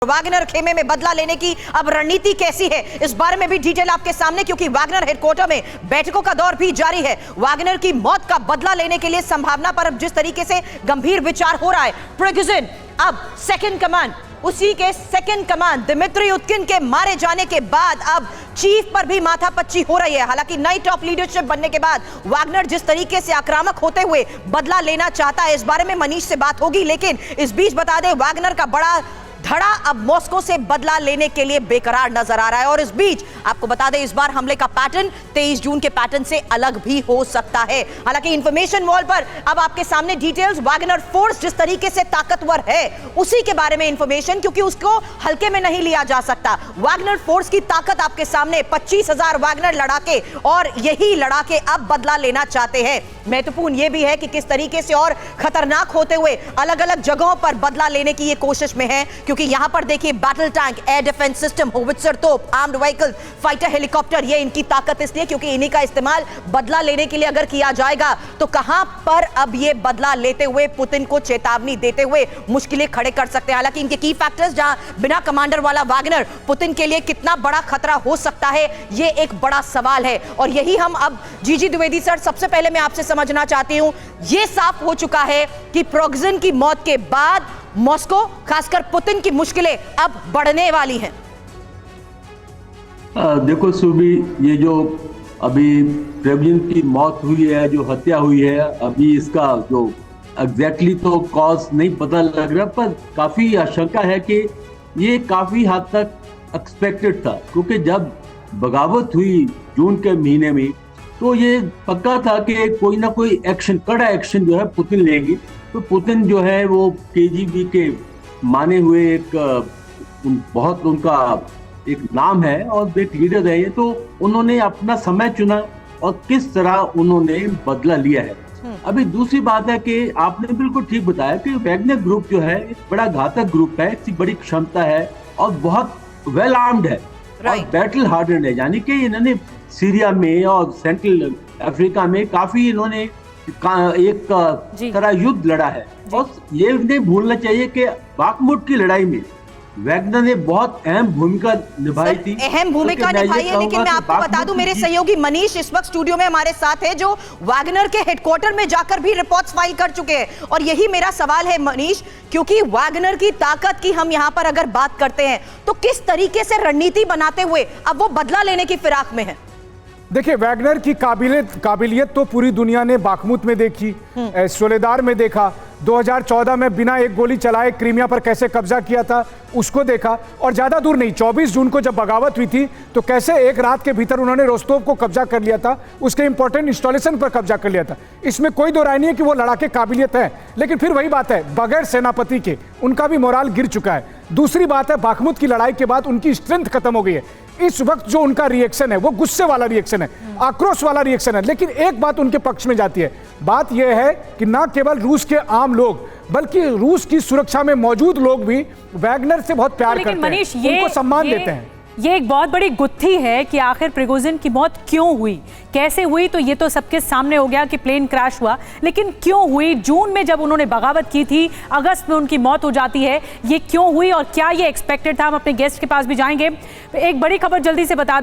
Wagner खेमे में बदला लेने की अब रणनीति कैसी है, इस बारे में भी डिटेल आपके सामने, क्योंकि वागनर हेडक्वार्टर में बैठकों का दौर भी जारी है। वागनर की मौत का बदला लेने के लिए संभावना पर अब जिस तरीके से गंभीर विचार हो रहा है, प्रिगोजिन अब सेकंड कमांड, उसी के सेकंड कमांड दिमित्री उतकिन के मारे जाने के बाद अब चीफ पर भी माथापच्ची हो रही है। हालांकि नई टॉप लीडरशिप बनने के बाद वागनर जिस तरीके से आक्रामक होते हुए बदला लेना चाहता है, इस बारे में मनीष से बात होगी। लेकिन इस बीच बता दें, वागनर का बड़ा धड़ा अब मॉस्को से बदला लेने के लिए बेकरार नजर आ रहा है। और इस बीच आपको बता दें, इस बार हमले का पैटर्न 23 जून के पैटर्न से अलग भी हो सकता है। हालांकि इंफॉर्मेशन वॉल पर अब आपके सामने डिटेल्स, वागनर फोर्स जिस तरीके से ताकतवर है उसी के बारे में इंफॉर्मेशन, क्योंकि उसको हल्के में नहीं लिया जा सकता। वागनर फोर्स की ताकत आपके सामने 25,000 वागनर लड़ाके, और यही लड़ाके अब बदला लेना चाहते हैं। महत्वपूर्ण यह भी है कि किस तरीके से और खतरनाक होते हुए अलग अलग जगहों पर बदला लेने की ये कोशिश में है, क्योंकि यहां पर देखिए battle tank, air defence system, howitzer तोप, आर्म्ड व्हीकल, फाइटर हेलीकॉप्टर, ये इनकी ताकत इसलिए क्योंकि इन्हीं का इस्तेमाल बदला लेने के लिए अगर किया जाएगा तो कहां पर अब ये बदला लेते हुए पुतिन को चेतावनी देते हुए मुश्किलें खड़े कर सकते हैं। हालांकि इनके की फैक्टर्स, जहां बिना कमांडर वाला वागनर पुतिन के लिए कितना बड़ा खतरा हो सकता है, ये एक बड़ा सवाल है। और यही हम अब जीजी द्विवेदी सर, सबसे पहले मैं आपसे समझना चाहती हूं, ये साफ हो चुका है कि प्रिगोजिन की मौत के बाद मॉस्को, खासकर पुतिन की मुश्किलें अब बढ़ने वाली हैं। देखो सुबी, ये जो अभी प्रिगोजिन की मौत हुई है, जो हत्या हुई है, अभी इसका जो एग्जैक्टली तो कॉज नहीं पता लग रहा, पर काफी आशंका है कि ये काफी हद तक एक्सपेक्टेड था, क्योंकि जब बगावत हुई जून के महीने में तो ये पक्का था कि कोई ना कोई एक्शन, कड़ा एक्शन जो है पुतिन लेंगे। तो पुतिन जो है वो केजीबी के माने हुए एक बहुत उनका एक नाम है और एक लीडर है, तो उन्होंने अपना समय चुना और किस तरह उन्होंने बदला लिया है। अभी दूसरी बात है कि आपने बिल्कुल ठीक बताया कि वैगनर ग्रुप जो है एक बड़ा घातक ग्रुप है, इसकी बड़ी क्षमता है और बहुत वेल आर्म्ड है और बैटल हार्डन है। यानी कि इन्होंने सीरिया में और सेंट्रल अफ्रीका में काफी इन्होंने एक तरह युद्ध लड़ा है। और ये नहीं भूलना चाहिए कि बाखमुट की लड़ाई में वैगनर ने बहुत अहम भूमिका निभाई थी। अहम भूमिका निभाई है, लेकिन मैं आपको बता दूं, मेरे सहयोगी मनीष इस वक्त स्टूडियो में हमारे साथ है, जो वैगनर के हेडक्वार्टर में जाकर भी रिपोर्ट्स फाइल कर चुके हैं। और यही मेरा सवाल है मनीष, क्योंकि वैगनर की ताकत की हम यहां पर अगर बात करते हैं तो किस तरीके से रणनीति बनाते हुए अब वो बदला लेने की फिराक में है? देखिए, वैगनर की काबिलियत तो पूरी दुनिया ने बाखमुत में देखी, सोलेदार में देखा, 2014 में बिना एक गोली चलाए क्रीमिया पर कैसे कब्जा किया था उसको देखा, और ज़्यादा दूर नहीं, 24 जून को जब बगावत हुई थी तो कैसे एक रात के भीतर उन्होंने रोस्तोव को कब्जा कर लिया था, उसके इंपॉर्टेंट इंस्टॉलेशन पर कब्जा कर लिया था। इसमें कोई दो राय नहीं है कि वो लड़ाके काबिलियत है, लेकिन फिर वही बात है, बगैर सेनापति के उनका भी मोराल गिर चुका है। दूसरी बात है, बाखमुत की लड़ाई के बाद उनकी स्ट्रेंथ खत्म हो गई है। इस वक्त जो उनका रिएक्शन है वो गुस्से वाला रिएक्शन है, आक्रोश वाला रिएक्शन है। लेकिन एक बात उनके पक्ष में जाती है, बात यह है कि ना केवल रूस के आम लोग बल्कि रूस की सुरक्षा में मौजूद लोग भी वैगनर से बहुत प्यार करते हैं, उनको सम्मान देते हैं। ये एक बहुत बड़ी गुत्थी है कि आखिर प्रिगोजिन की मौत क्यों हुई, कैसे हुई, तो ये तो सबके सामने हो गया कि प्लेन क्रैश हुआ, लेकिन क्यों हुई? जून में जब उन्होंने बगावत की थी, अगस्त में उनकी मौत हो जाती है, ये क्यों हुई और क्या ये एक्सपेक्टेड था? हम अपने गेस्ट के पास भी जाएंगे। एक बड़ी खबर जल्दी से बता